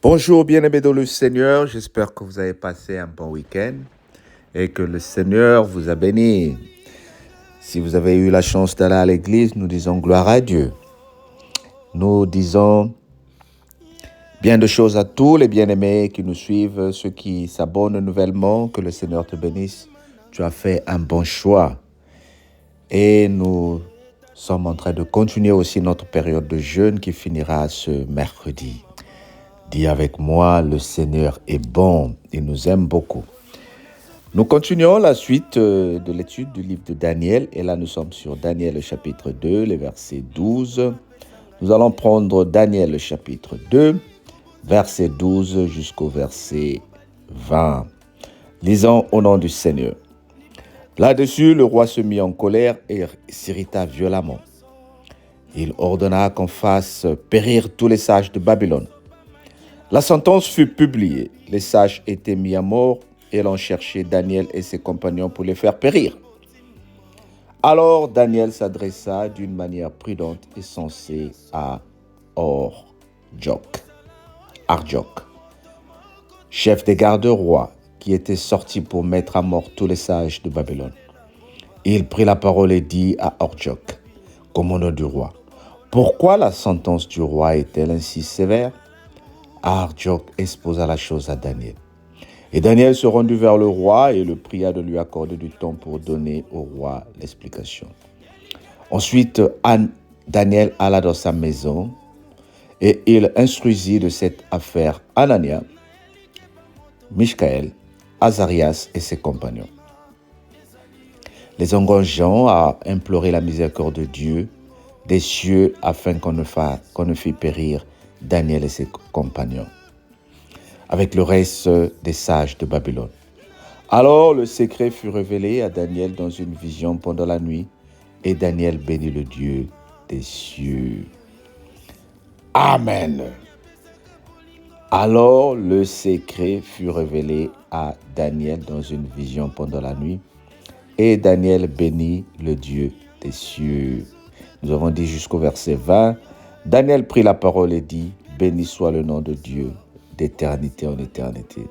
Bonjour bien-aimés dans le Seigneur, j'espère que vous avez passé un bon week-end et que le Seigneur vous a béni. Si vous avez eu la chance d'aller à l'église, nous disons gloire à Dieu. Nous disons bien de choses à tous les bien-aimés qui nous suivent, ceux qui s'abonnent nouvellement, que le Seigneur te bénisse. Tu as fait un bon choix. Et nous sommes en train de continuer aussi notre période de jeûne qui finira ce mercredi. Dis avec moi, le Seigneur est bon, il nous aime beaucoup. Nous continuons la suite de l'étude du livre de Daniel, et là nous sommes sur Daniel chapitre 2, les versets 12. Nous allons prendre Daniel chapitre 2, verset 12 jusqu'au verset 20. Lisons au nom du Seigneur. Là-dessus, le roi se mit en colère et s'irrita violemment. Il ordonna qu'on fasse périr tous les sages de Babylone. La sentence fut publiée, les sages étaient mis à mort et l'on cherchait Daniel et ses compagnons pour les faire périr. Alors Daniel s'adressa d'une manière prudente et sensée à Arjok, chef des gardes rois, qui était sorti pour mettre à mort tous les sages de Babylone. Il prit la parole et dit à Arjok, commandant du roi, « Pourquoi la sentence du roi est-elle ainsi sévère ?» Arjok exposa la chose à Daniel. Et Daniel se rendit vers le roi et le pria de lui accorder du temps pour donner au roi l'explication. Ensuite, Daniel alla dans sa maison et il instruisit de cette affaire Anania, Michaël, Azarias et ses compagnons, les engageant à implorer la miséricorde de Dieu des cieux afin qu'on ne fît périr Daniel et ses compagnons, avec le reste des sages de Babylone. Alors le secret fut révélé à Daniel dans une vision pendant la nuit, et Daniel bénit le Dieu des cieux. Amen. Alors le secret fut révélé à Daniel dans une vision pendant la nuit, et Daniel bénit le Dieu des cieux. Nous avons dit jusqu'au verset 20, Daniel prit la parole et dit, « Béni soit le nom de Dieu, d'éternité en éternité.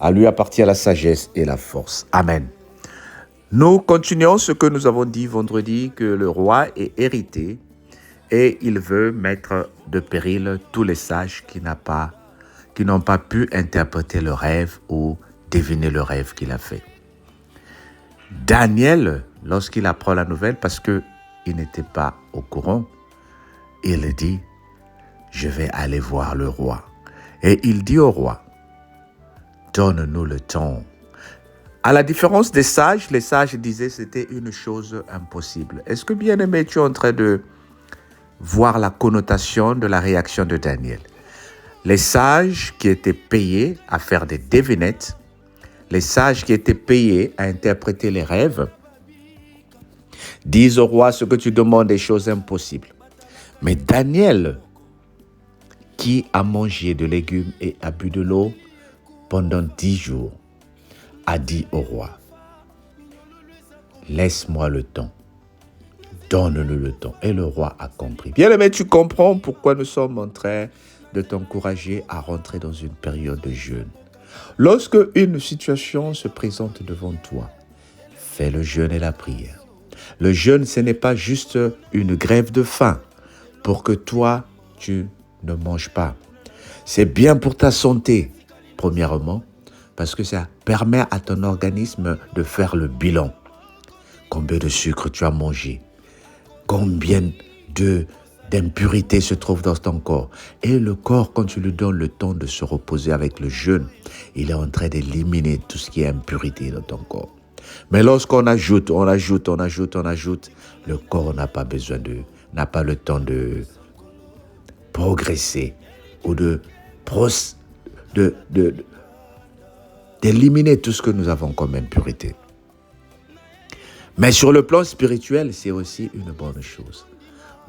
À lui appartient la sagesse et la force. » Amen. Nous continuons ce que nous avons dit vendredi, que le roi est hérité et il veut mettre de péril tous les sages qui n'ont pas pu interpréter le rêve ou deviner le rêve qu'il a fait. Daniel, lorsqu'il apprend la nouvelle, parce qu'il n'était pas au courant, il dit, je vais aller voir le roi. Et il dit au roi, donne-nous le temps. À la différence des sages, les sages disaient que c'était une chose impossible. Est-ce que, bien-aimé, tu es en train de voir la connotation de la réaction de Daniel? Les sages qui étaient payés à faire des devinettes, les sages qui étaient payés à interpréter les rêves, disent au roi, ce que tu demandes est chose impossible. Mais Daniel, qui a mangé de légumes et a bu de l'eau pendant 10 jours, a dit au roi, laisse-moi le temps, donne-nous le temps. Et le roi a compris. Bien-aimé, tu comprends pourquoi nous sommes en train de t'encourager à rentrer dans une période de jeûne. Lorsque une situation se présente devant toi, fais le jeûne et la prière. Le jeûne, ce n'est pas juste une grève de faim pour que toi, tu ne manges pas. C'est bien pour ta santé, premièrement, parce que ça permet à ton organisme de faire le bilan. Combien de sucre tu as mangé? Combien d'impuretés se trouvent dans ton corps? Et le corps, quand tu lui donnes le temps de se reposer avec le jeûne, il est en train d'éliminer tout ce qui est impurité dans ton corps. Mais lorsqu'on ajoute, le corps n'a pas le temps de progresser ou d'éliminer tout ce que nous avons comme impurité. Mais sur le plan spirituel, c'est aussi une bonne chose.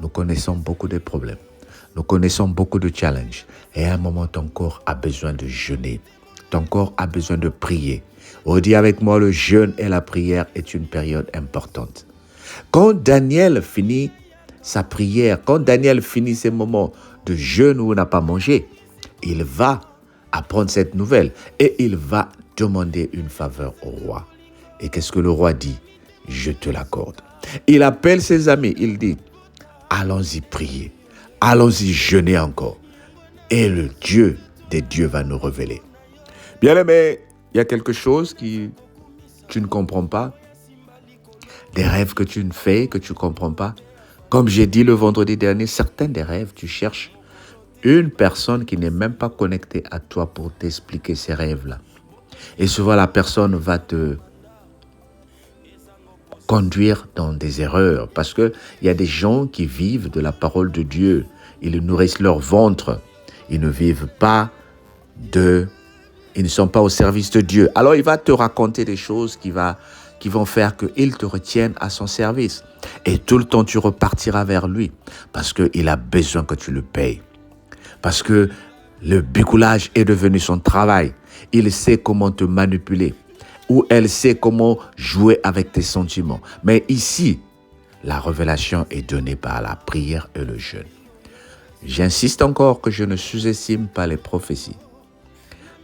Nous connaissons beaucoup de problèmes. Nous connaissons beaucoup de challenges. Et à un moment, ton corps a besoin de jeûner. Ton corps a besoin de prier. On dit avec moi, le jeûne et la prière est une période importante. Quand Daniel finit sa prière, quand Daniel finit ses moments de jeûne où on n'a pas mangé, il va apprendre cette nouvelle et il va demander une faveur au roi. Et qu'est-ce que le roi dit? Je te l'accorde. Il appelle ses amis, il dit, allons-y prier, allons-y jeûner encore. Et le Dieu des dieux va nous révéler. Bien-aimé, il y a quelque chose que tu ne comprends pas, des rêves que tu ne fais, que tu ne comprends pas. Comme j'ai dit le vendredi dernier, certains des rêves, tu cherches une personne qui n'est même pas connectée à toi pour t'expliquer ces rêves-là. Et souvent, la personne va te conduire dans des erreurs parce qu'il y a des gens qui vivent de la parole de Dieu. Ils nourrissent leur ventre. Ils ne vivent pas ils ne sont pas au service de Dieu. Alors, il va te raconter des choses qui vont faire qu'il te retienne à son service. Et tout le temps, tu repartiras vers lui parce qu'il a besoin que tu le payes. Parce que le bicoulage est devenu son travail. Il sait comment te manipuler ou elle sait comment jouer avec tes sentiments. Mais ici, la révélation est donnée par la prière et le jeûne. J'insiste encore que je ne sous-estime pas les prophéties.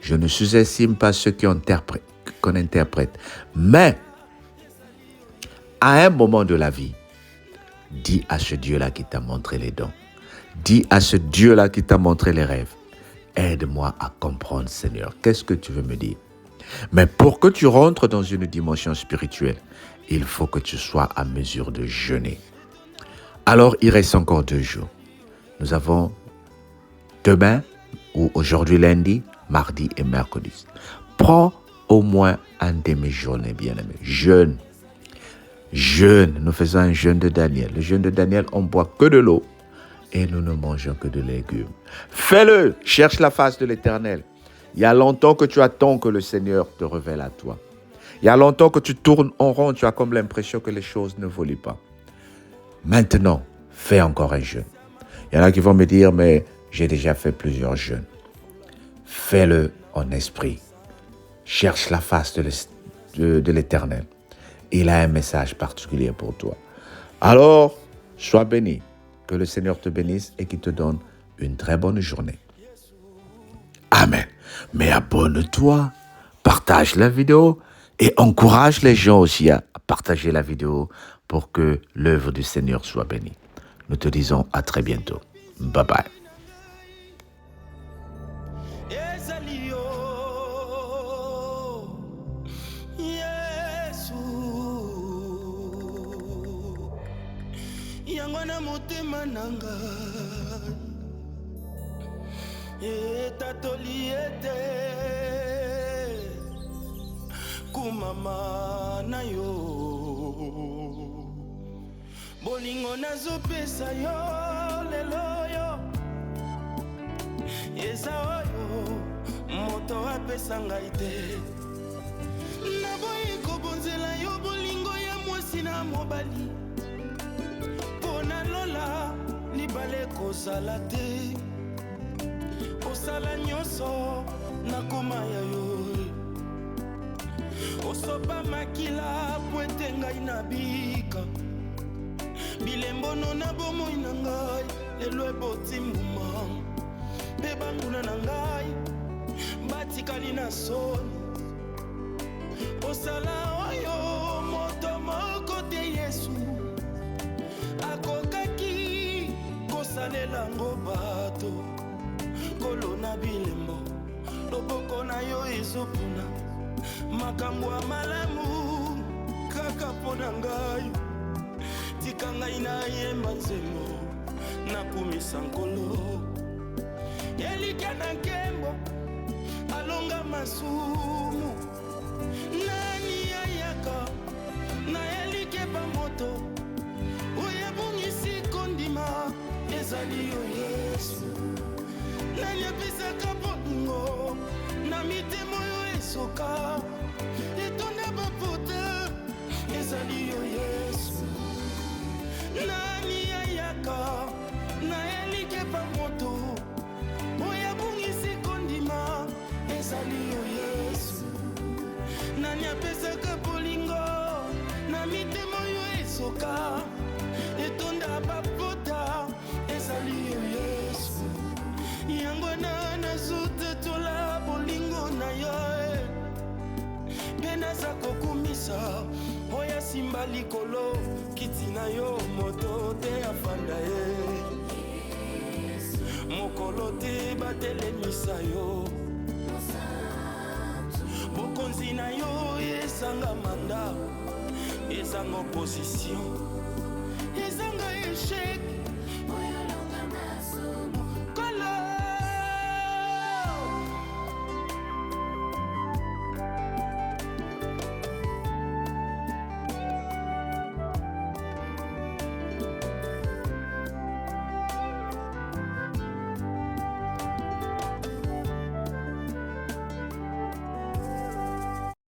Je ne sous-estime pas ceux qu'on interprète. Mais, à un moment de la vie, dis à ce Dieu-là qui t'a montré les dons. Dis à ce Dieu-là qui t'a montré les rêves. Aide-moi à comprendre, Seigneur. Qu'est-ce que tu veux me dire? Mais pour que tu rentres dans une dimension spirituelle, il faut que tu sois à mesure de jeûner. Alors, il reste encore 2 jours. Nous avons demain, ou aujourd'hui lundi, mardi et mercredi. Prends au moins un demi-journée, bien-aimé. Jeûne. Jeûne. Nous faisons un jeûne de Daniel. Le jeûne de Daniel, on ne boit que de l'eau et nous ne mangeons que de légumes. Fais-le. Cherche la face de l'Éternel. Il y a longtemps que tu attends que le Seigneur te révèle à toi. Il y a longtemps que tu tournes en rond. Tu as comme l'impression que les choses ne volent pas. Maintenant, fais encore un jeûne. Il y en a qui vont me dire, mais j'ai déjà fait plusieurs jeûnes. Fais-le en esprit. Cherche la face de l'Éternel. Il a un message particulier pour toi. Alors, sois béni. Que le Seigneur te bénisse et qu'il te donne une très bonne journée. Amen. Mais abonne-toi, partage la vidéo et encourage les gens aussi à partager la vidéo pour que l'œuvre du Seigneur soit bénie. Nous te disons à très bientôt. Bye bye. Yangwana motema nanga etatoli ete kumama na yo bolingo nazopesa yo lelo yo eza oyo moto apesa ngai te naboyi kobonzela yo bolingo ya mwasi na mobali lola libale kozala te osala nyonso nakoma ya yo osopa makila po ete ngai nabika bilembono na bomoi na ngai lelo eboti mbuma mpe banguna na ngai batikali na soni osala oyo moto moko te Yesu akokaki kosalela ngo bato kolona bilembo loboko na yo ezopuna makambo ya malamu kaka mpo na ngai tika ngai nayemba nzembo nakumisa nkolo elike na nkembo alonga masumu nani ayaka na elike bamoto oyebungisi kondima ezali yo Yesu nani apesaka bolingo na mitema oyo esoka etonda bapota ezali yo Yesu nani ayaka na elike bamoto oyebungisi kondima ezali yo Yesu nani apesaka bolingo na mitema oyo esoka etonda bapota ezali yo Yesu kokumisa oya simba likolo kiti na yo moto te afanda ye mokolo te batelemisa yo bokonzi na yo ezanga manda ezanga opposition ezanga échec